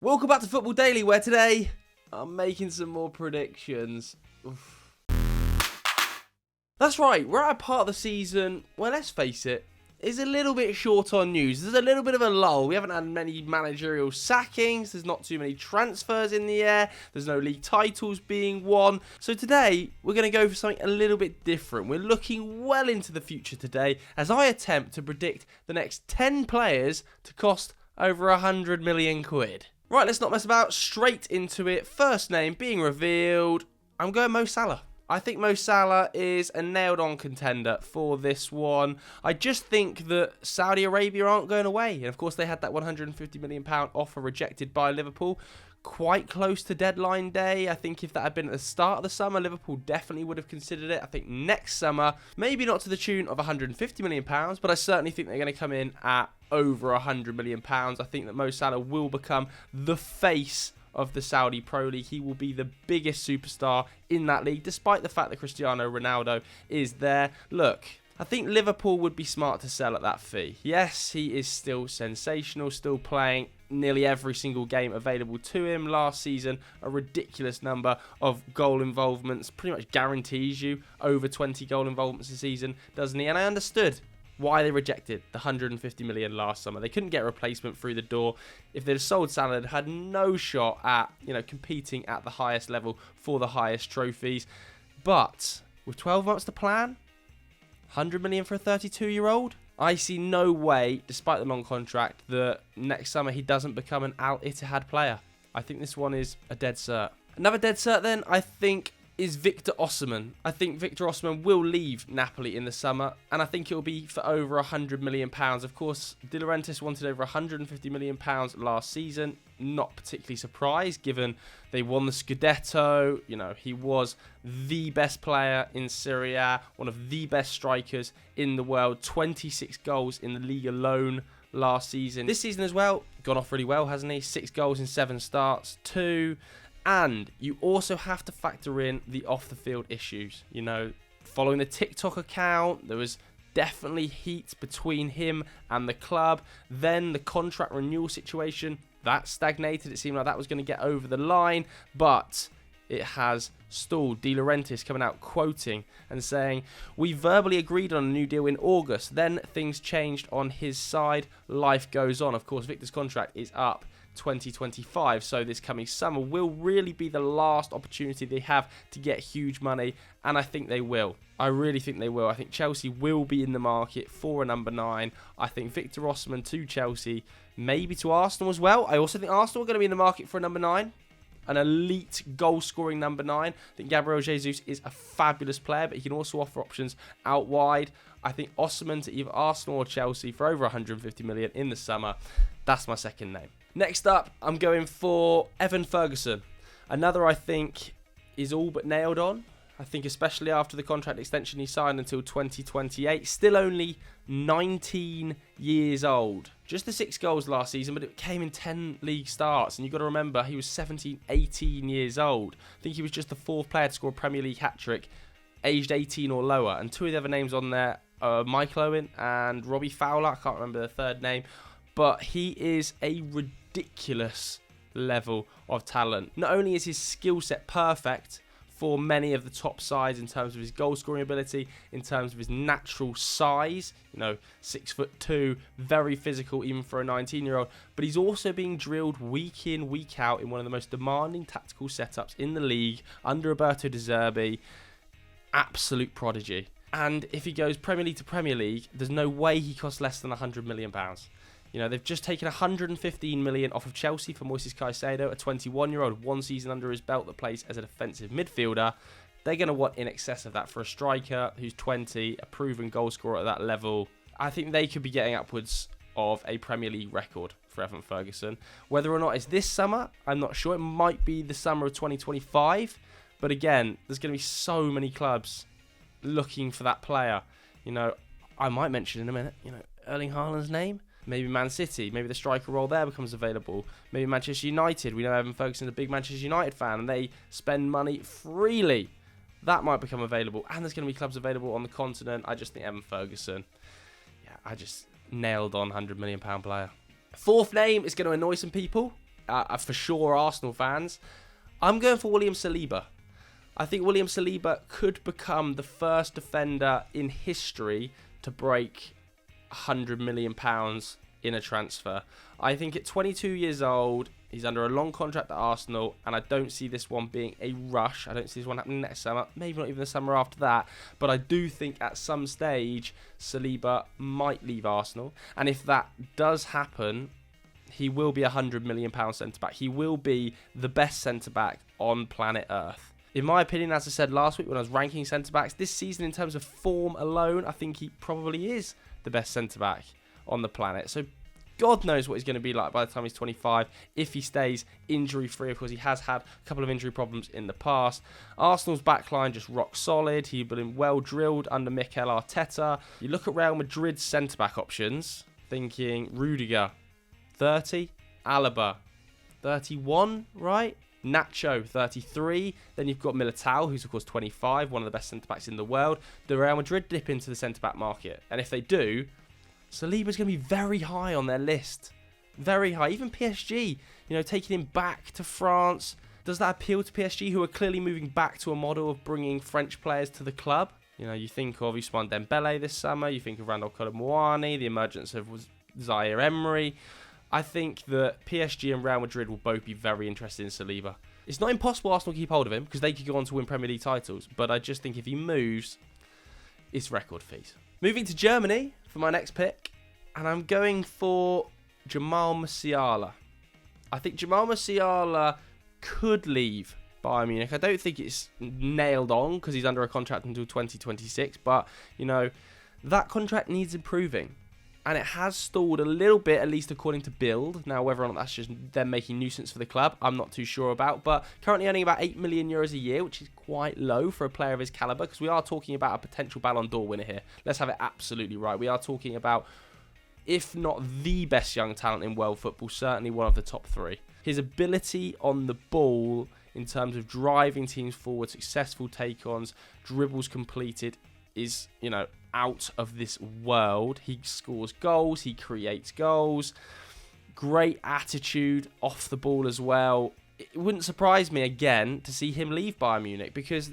Welcome back to Football Daily, where today I'm making some more predictions. Oof. That's right, we're at a part of the season where, let's face it, is a little bit short on news. There's a little bit of a lull. We haven't had many managerial sackings. There's not too many transfers in the air. There's no league titles being won. So today, we're going to go for something a little bit different. We're looking well into the future today as I attempt to predict the next 10 players to cost over 100 million quid. Right, let's not mess about. Straight into it. First name being revealed. I'm going Mo Salah. I think Mo Salah is a nailed-on contender for this one. I just think that Saudi Arabia aren't going away. And, of course, they had that £150 million offer rejected by Liverpool quite close to deadline day. I think if that had been at the start of the summer, Liverpool definitely would have considered it. I think next summer, maybe not to the tune of £150 million, but I certainly think they're going to come in at over £100 million. I think that Mo Salah will become the face of the Saudi Pro League. He will be the biggest superstar in that league, despite the fact that Cristiano Ronaldo is there. Look, I think Liverpool would be smart to sell at that fee. Yes, he is still sensational, still playing nearly every single game available to him. Last season, a ridiculous number of goal involvements, pretty much guarantees you over 20 goal involvements a season, doesn't he? And I understood why they rejected the 150 million last summer. They couldn't get a replacement through the door. If they'd have sold Salah, they'd had no shot at, competing at the highest level for the highest trophies. But with 12 months to plan, 100 million for a 32-year-old? I see no way, despite the long contract, that next summer he doesn't become an Al Ittihad player. I think this one is a dead cert. Another dead cert then, I think, is Victor Osimhen. I think Victor Osimhen will leave Napoli in the summer, and I think it will be for over £100 million. Of course, De Laurentiis wanted over £150 million last season. Not particularly surprised, given they won the Scudetto. He was the best player in Serie A, one of the best strikers in the world. 26 goals in the league alone last season. This season as well, gone off really well, hasn't he? 6 goals in 7 starts, 2. And you also have to factor in the off-the-field issues. Following the TikTok account, there was definitely heat between him and the club. Then the contract renewal situation, that stagnated. It seemed like that was going to get over the line, but it has stalled. De Laurentiis coming out quoting and saying, "We verbally agreed on a new deal in August. Then things changed on his side. Life goes on." Of course, Victor's contract is up 2025, so this coming summer will really be the last opportunity they have to get huge money, and I think they will. I really think they will. I think Chelsea will be in the market for a number 9. I think Victor Osimhen to Chelsea, maybe to Arsenal as well. I also think Arsenal are going to be in the market for a number 9. An elite goal-scoring number 9. I think Gabriel Jesus is a fabulous player, but he can also offer options out wide. I think Osimhen to either Arsenal or Chelsea for over 150 million in the summer. That's my second name. Next up, I'm going for Evan Ferguson. Another I think is all but nailed on. I think especially after the contract extension he signed until 2028. Still only 19 years old. Just the 6 goals last season, but it came in 10 league starts. And you've got to remember, he was 17, 18 years old. I think he was just the 4th player to score a Premier League hat-trick, aged 18 or lower. And 2 of the other names on there are Michael Owen and Robbie Fowler. I can't remember the third name. But he is a ridiculous level of talent. Not only is his skill set perfect for many of the top sides in terms of his goal scoring ability, in terms of his natural size, 6'2", very physical even for a 19-year-old, but he's also being drilled week in, week out in one of the most demanding tactical setups in the league under Roberto De Zerbi. Absolute prodigy. And if he goes Premier League to Premier League, there's no way he costs less than £100 million. They've just taken 115 million off of Chelsea for Moises Caicedo, a 21-year-old, 1 season under his belt that plays as a defensive midfielder. They're going to want in excess of that for a striker who's 20, a proven goal scorer at that level. I think they could be getting upwards of a Premier League record for Evan Ferguson. Whether or not it's this summer, I'm not sure. It might be the summer of 2025. But again, there's going to be so many clubs looking for that player. I might mention in a minute, Erling Haaland's name. Maybe Man City, maybe the striker role there becomes available. Maybe Manchester United. We know Evan Ferguson's a big Manchester United fan and they spend money freely. That might become available. And there's going to be clubs available on the continent. I just think Evan Ferguson, I just nailed on £100 million player. 4th name is going to annoy some people. for sure Arsenal fans. I'm going for William Saliba. I think William Saliba could become the first defender in history to break £100 million in a transfer. I think at 22 years old, he's under a long contract at Arsenal, and I don't see this one being a rush. I don't see this one happening next summer, maybe not even the summer after that, but I do think at some stage Saliba might leave Arsenal, and if that does happen, he will be a £100 million centre-back. He will be the best centre-back on planet Earth. In my opinion, as I said last week when I was ranking centre-backs, this season in terms of form alone, I think he probably is the best centre-back on the planet. So God knows what he's going to be like by the time he's 25, if he stays injury-free. Of course, he has had a couple of injury problems in the past. Arsenal's backline just rock solid. He's been well drilled under Mikel Arteta. You look at Real Madrid's centre-back options, thinking Rudiger, 30, Alaba, 31, right? Nacho, 33. Then you've got Militao, who's of course 25, one of the best centre-backs in the world. Do Real Madrid dip into the centre-back market? And if they do, Saliba's going to be very high on their list. Very high. Even PSG, taking him back to France. Does that appeal to PSG, who are clearly moving back to a model of bringing French players to the club? You think of Ousmane Dembele this summer. You think of Randal Kolo Muani, the emergence of Zaire Emery. I think that PSG and Real Madrid will both be very interested in Saliba. It's not impossible Arsenal keep hold of him because they could go on to win Premier League titles. But I just think if he moves, it's record fees. Moving to Germany for my next pick. And I'm going for Jamal Musiala. I think Jamal Musiala could leave Bayern Munich. I don't think it's nailed on because he's under a contract until 2026. But, that contract needs improving. And it has stalled a little bit, at least according to Bild. Now, whether or not that's just them making nuisance for the club, I'm not too sure about. But currently earning about €8 million a year, which is quite low for a player of his calibre, because we are talking about a potential Ballon d'Or winner here. Let's have it absolutely right. We are talking about, if not the best young talent in world football, certainly one of the top three. His ability on the ball in terms of driving teams forward, successful take-ons, dribbles completed, is, out of this world. He scores goals, he creates goals, great attitude off the ball as well. It wouldn't surprise me again to see him leave Bayern Munich because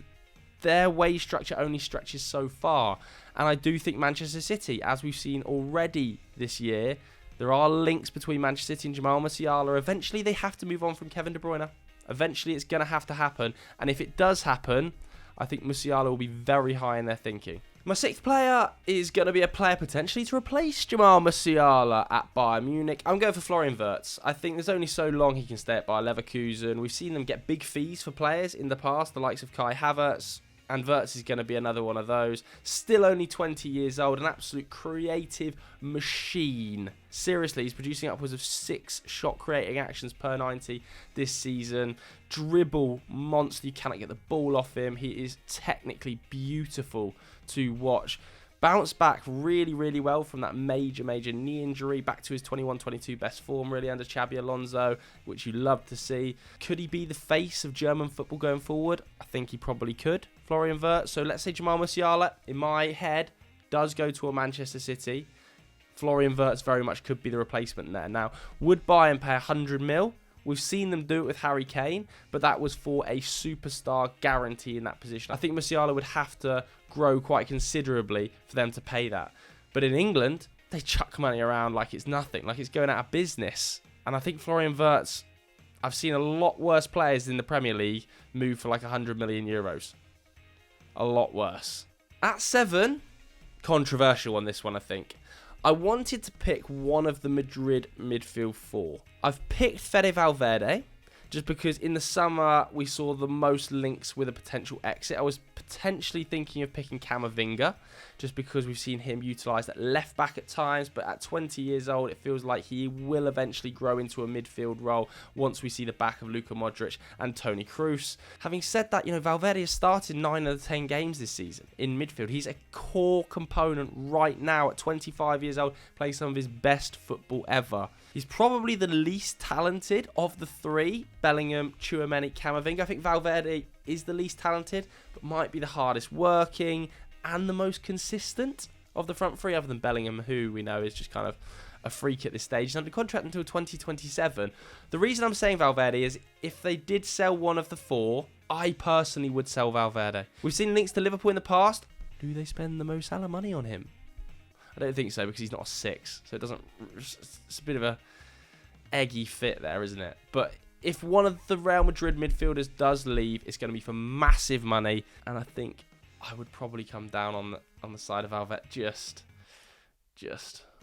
their wage structure only stretches so far. And I do think Manchester City, as we've seen already this year, there are links between Manchester City and Jamal Musiala. Eventually they have to move on from Kevin De Bruyne. Eventually it's going to have to happen. And if it does happen, I think Musiala will be very high in their thinking. My sixth player is going to be a player potentially to replace Jamal Musiala at Bayern Munich. I'm going for Florian Wirtz. I think there's only so long he can stay at Bayer Leverkusen. We've seen them get big fees for players in the past, the likes of Kai Havertz, and Wirtz is going to be another one of those. Still only 20 years old, an absolute creative machine. Seriously, he's producing upwards of 6 shot-creating actions per 90 this season. Dribble monster, you cannot get the ball off him. He is technically beautiful to watch. Bounced back really, really well from that major knee injury, back to his 21-22 best form, really, under Xabi Alonso, which you love to see. Could he be the face of German football going forward? I think he probably could, Florian Wirtz. So let's say Jamal Musiala, in my head, does go to a Manchester City. Florian Wirtz very much could be the replacement there. Now, would Bayern pay 100 mil? We've seen them do it with Harry Kane, but that was for a superstar guarantee in that position. I think Musiala would have to grow quite considerably for them to pay that. But in England, they chuck money around like it's nothing, like it's going out of business. And I think Florian Wirtz, I've seen a lot worse players in the Premier League move for like 100 million euros. A lot worse. At 7, controversial on this one, I think. I wanted to pick one of the Madrid midfield 4. I've picked Fede Valverde, just because in the summer we saw the most links with a potential exit. I was potentially thinking of picking Camavinga, just because we've seen him utilised at left back at times, but at 20 years old it feels like he will eventually grow into a midfield role once we see the back of Luka Modric and Toni Kroos. Having said that, Valverde has started 9 of the 10 games this season in midfield. He's a core component right now at 25 years old, playing some of his best football ever. He's probably the least talented of the 3, Bellingham, Tchouaméni, Camavinga. I think Valverde is the least talented, but might be the hardest working and the most consistent of the front 3, other than Bellingham, who we know is just kind of a freak at this stage. He's under contract until 2027. The reason I'm saying Valverde is if they did sell one of the four, I personally would sell Valverde. We've seen links to Liverpool in the past. Do they spend the Mo Salah money on him? I don't think so, because he's not a 6. So it doesn't... It's a bit of a eggy fit there, isn't it? But if one of the Real Madrid midfielders does leave, it's going to be for massive money. And I think I would probably come down on the side of Valverde. Just.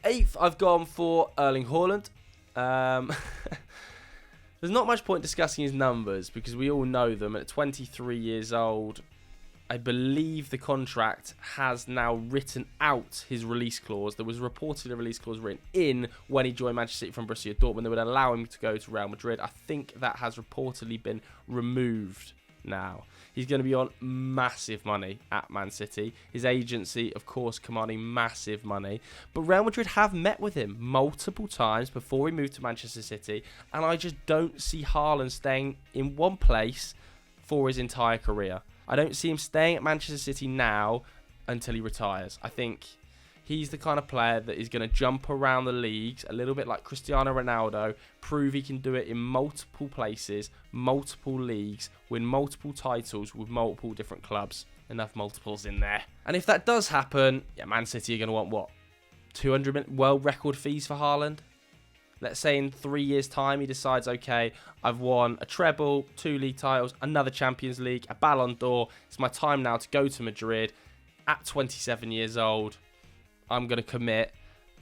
8th, I've gone for Erling Haaland. There's not much point discussing his numbers because we all know them. At 23 years old, I believe the contract has now written out his release clause. There was reportedly a release clause written in when he joined Manchester City from Borussia Dortmund that would allow him to go to Real Madrid. I think that has reportedly been removed now. He's going to be on massive money at Man City. His agency, of course, commanding massive money. But Real Madrid have met with him multiple times before he moved to Manchester City. And I just don't see Haaland staying in one place for his entire career. I don't see him staying at Manchester City now until he retires. I think he's the kind of player that is going to jump around the leagues, a little bit like Cristiano Ronaldo, prove he can do it in multiple places, multiple leagues, win multiple titles with multiple different clubs. Enough multiples in there. And if that does happen, yeah, Man City are going to want, what, 200 million world record fees for Haaland? Let's say in 3 years' time he decides, okay, I've won a treble, 2 league titles, another Champions League, a Ballon d'Or. It's my time now to go to Madrid at 27 years old. I'm going to commit.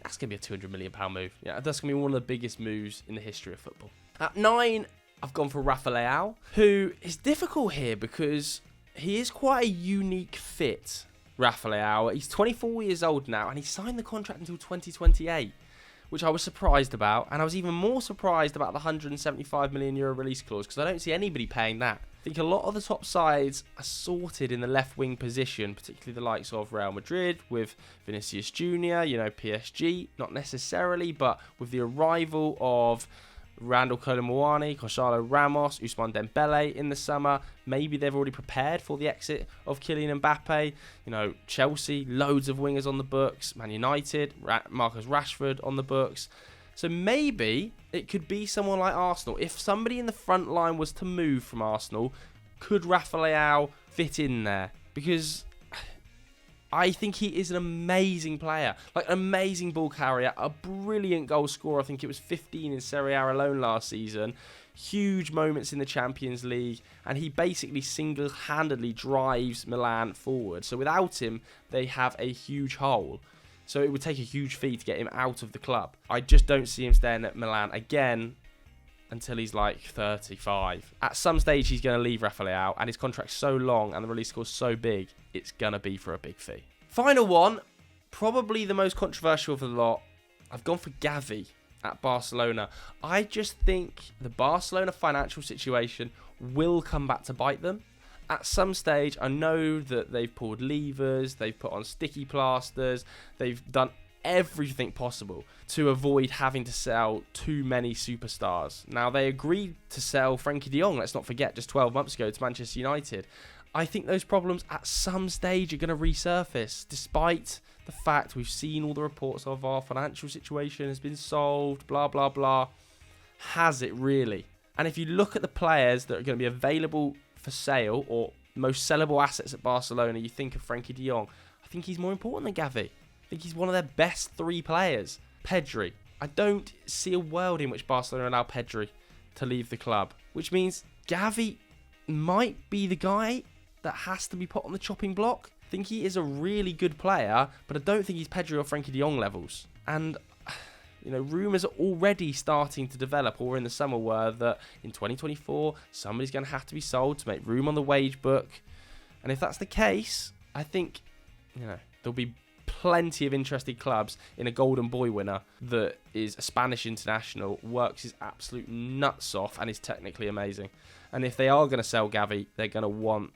That's going to be a £200 million move. Yeah, that's going to be one of the biggest moves in the history of football. At 9, I've gone for Rafael Leão, who is difficult here because he is quite a unique fit, Rafael Leão. He's 24 years old now, and he signed the contract until 2028, which I was surprised about. And I was even more surprised about the €175 million release clause because I don't see anybody paying that. I think a lot of the top sides are sorted in the left-wing position, particularly the likes of Real Madrid with Vinicius Jr., PSG, not necessarily, but with the arrival of Randall Colomwani, Gonzalo Ramos, Ousmane Dembele in the summer. Maybe they've already prepared for the exit of Kylian Mbappe. Chelsea, loads of wingers on the books. Man United, Marcus Rashford on the books. So maybe it could be someone like Arsenal. If somebody in the front line was to move from Arsenal, could Rafael Leão fit in there? Because I think he is an amazing player. Like an amazing ball carrier, a brilliant goal scorer. I think it was 15 in Serie A alone last season. Huge moments in the Champions League. And he basically single-handedly drives Milan forward. So without him, they have a huge hole. So it would take a huge fee to get him out of the club. I just don't see him staying at Milan again until he's like 35. At some stage, he's going to leave Rafael Leão, and his contract's so long and the release clause so big, it's going to be for a big fee. Final one, probably the most controversial of the lot. I've gone for Gavi at Barcelona. I just think the Barcelona financial situation will come back to bite them. At some stage, I know that they've pulled levers, they've put on sticky plasters, they've done everything possible to avoid having to sell too many superstars. Now, they agreed to sell Frenkie de Jong, let's not forget, just 12 months ago to Manchester United. I think those problems at some stage are going to resurface, despite the fact we've seen all the reports of our financial situation has been solved, blah, blah, blah. Has it really? And if you look at the players that are going to be available for sale or most sellable assets at Barcelona, you think of Frenkie de Jong. I think he's more important than Gavi. I think he's one of their best 3 players. Pedri. I don't see a world in which Barcelona allow Pedri to leave the club, which means Gavi might be the guy that has to be put on the chopping block. I think he is a really good player, but I don't think he's Pedri or Frenkie de Jong levels. And rumours are already starting to develop, or in the summer were, that in 2024, somebody's going to have to be sold to make room on the wage book. And if that's the case, I think, there'll be plenty of interested clubs in a Golden Boy winner that is a Spanish international, works his absolute nuts off, and is technically amazing. And if they are going to sell Gavi, they're going to want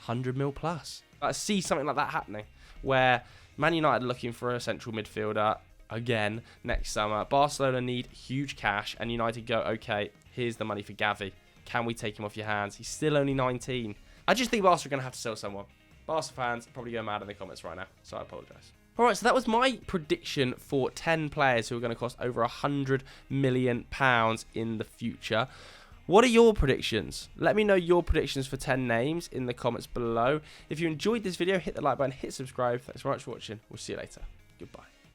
100 mil plus. I see something like that happening, where Man United are looking for a central midfielder again next summer. Barcelona need huge cash, and United go, okay, here's the money for Gavi. Can we take him off your hands? He's still only 19. I just think Barca are going to have to sell someone. Barca fans probably go mad in the comments right now, so I apologise. Alright, so that was my prediction for 10 players who are going to cost over £100 million in the future. What are your predictions? Let me know your predictions for 10 names in the comments below. If you enjoyed this video, hit the like button, hit subscribe. Thanks very much for watching. We'll see you later. Goodbye.